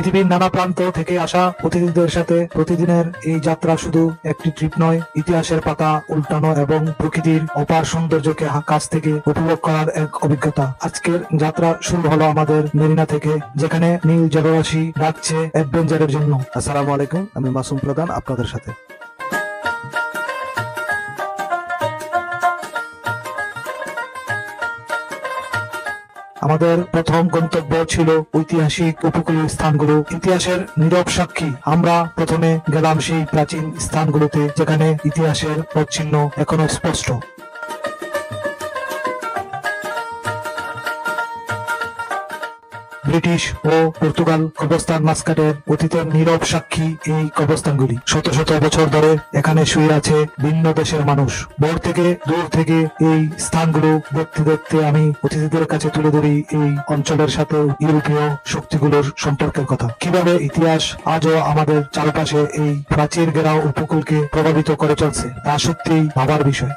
পৃথিবীর নানা প্রান্ত থেকে আসা অতিথিদের সাথে প্রতিদিনের এই যাত্রা শুধু একটি ট্রিপ নয়, ইতিহাসের পাতা উল্টানো এবং প্রকৃতির অপার সৌন্দর্যকে কাছ থেকে উপভোগ করার এক অভিজ্ঞতা। আজকের যাত্রা শুরু হলো আমাদের মেরিনা থেকে, যেখানে নীল জলরাশি ডাকছে অ্যাডভেঞ্চারের জন্য। আসসালামু আলাইকুম, আমি মাসুম প্রধান আপনাদের সাথে। আমাদের প্রথম গন্তব্য ছিল ঐতিহাসিক উপকূলীয় স্থানগুলো, ইতিহাসের নীরব সাক্ষী। আমরা প্রথমে গেলাম সেই প্রাচীন স্থানগুলোতে, যেখানে ইতিহাসের পদচিহ্ন এখনো স্পষ্ট। ব্রিটিশ ও পর্তুগাল কবরস্থান মাস্কাটের অতীতের নীরব সাক্ষী এই কবরস্থানগুলি। শত শত বছর ধরে এখানে শুয়ে আছে ভিন্ন দেশের মানুষ। বড় থেকে দূর থেকে এই স্থানগুলো দেখতে দেখতে আমি অতিথিদের কাছে তুলে ধরি এই অঞ্চলের সাথে ইউরোপীয় শক্তিগুলোর সম্পর্কের কথা। কিভাবে ইতিহাস আজও আমাদের চারপাশে এই প্রাচীর ঘেরাও উপকূলকে প্রভাবিত করে চলছে, তা সত্যিই ভাবার বিষয়।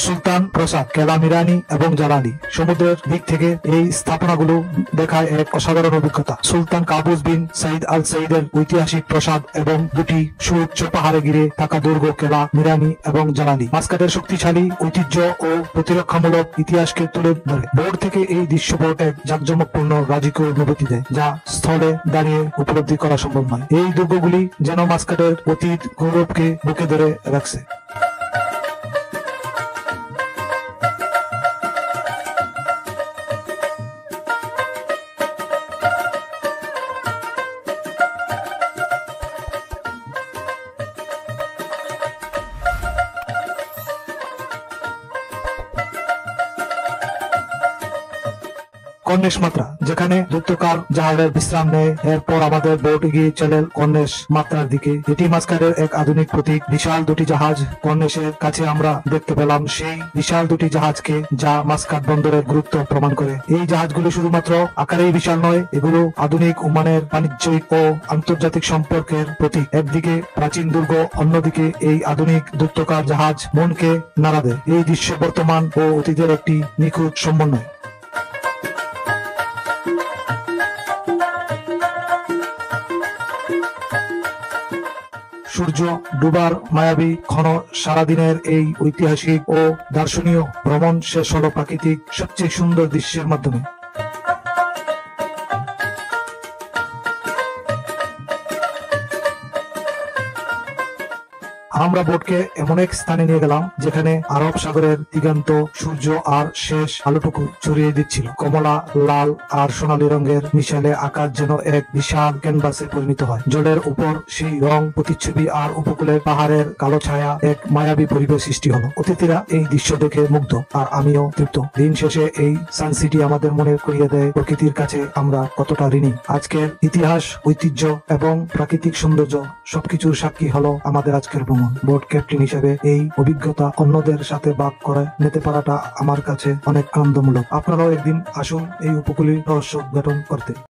সুলতান প্রাসাদ, কেলা মিরানি এবং জালালি। সমুদ্রের দিক থেকে এই স্থাপনাগুলো দেখায় এক অসাধারণ অভিজ্ঞতা। সুলতান কাবুস বিন সাইদ আল সাইদের ঐতিহাসিক প্রাসাদ এবং দুটি সুউচ্চ পাহাড়ে ঘিরে থাকা দুর্গ কেলা মিরানি এবং জালালি মাস্কাটের শক্তিশালী ঐতিহ্য ও প্রতিরক্ষামূলক ইতিহাসকে তুলে ধরে। বোর্ড থেকে এই দৃশ্যপট এক জাঁকজমকপূর্ণ রাজকীয় অনুভূতি দেয়, যা স্থলে দাঁড়িয়ে উপলব্ধি করা সম্ভব নয়। এই দুর্গগুলি যেন মাস্কাটের অতীত গৌরবকে বুকে ধরে রাখছে। কর্নেশ মাত্রা, যেখানে দৈত্যকার জাহাজের বিশ্রাম নেয়। এরপর আমাদের বোট এগিয়ে চলে কর্নেশ মাত্রার দিকে। এটি মাস্কাটের এক আধুনিক প্রতীক। বিশাল দুটি জাহাজ কর্নেশের কাছে আমরা দেখতে পেলাম সেই বিশাল দুটি জাহাজকে, যা মাস্কাট বন্দরের গুরুত্ব প্রমাণ করে। এই জাহাজগুলো শুধুমাত্র আকারেই বিশাল নয়, এগুলো আধুনিক ওমানের বাণিজ্যিক ও আন্তর্জাতিক সম্পর্কের প্রতীক। একদিকে প্রাচীন দুর্গ, অন্যদিকে এই আধুনিক দৈত্যকার জাহাজ মনকে নাড়া দেয়। এই দৃশ্য বর্তমান ও অতীতের একটি নিখুঁত সমন্বয়। সূর্য ডুবার মায়াবী ক্ষণ সারাদিনের এই ঐতিহাসিক ও দার্শনিক ভ্রমণ শেষ হলো প্রাকৃতিক সবচেয়ে সুন্দর দৃশ্যের মাধ্যমে। আমরা বোটকে এমন এক স্থানে নিয়ে গেলাম, যেখানে আরব সাগরের দিগন্ত সূর্য আর শেষ আলোটুকু ছড়িয়ে দিচ্ছিল। কমলা, লাল আর সোনালী রঙের মিশালে আকাশ যেন এক বিশাল ক্যানভাসে পরিণত হয়। জলের উপর সেই রং প্রতিচ্ছবি আর উপকূলের পাহাড়ের কালো ছায়া, এক মায়াবী পরিবেশ সৃষ্টি হলো। অতিথিরা এই দৃশ্য দেখে মুগ্ধ, আর আমিও তৃপ্ত। দিন শেষে এই সানসিটি আমাদের মনে করিয়ে দেয় প্রকৃতির কাছে আমরা কতটা ঋণী। আজকের ইতিহাস, ঐতিহ্য এবং প্রাকৃতিক সৌন্দর্য সবকিছুর সাক্ষী হলো আমাদের আজকের ভ্রমণ। বোট ক্যাপ্টেন হিসেবে এই অভিজ্ঞতা অন্যদের সাথে ভাগ করে নিতে পারাটা আমার কাছে অনেক আনন্দমূলক। আপনারাও একদিন আসুন এই উপকূলীয় রহস্য উদ্ঘাটন করতে।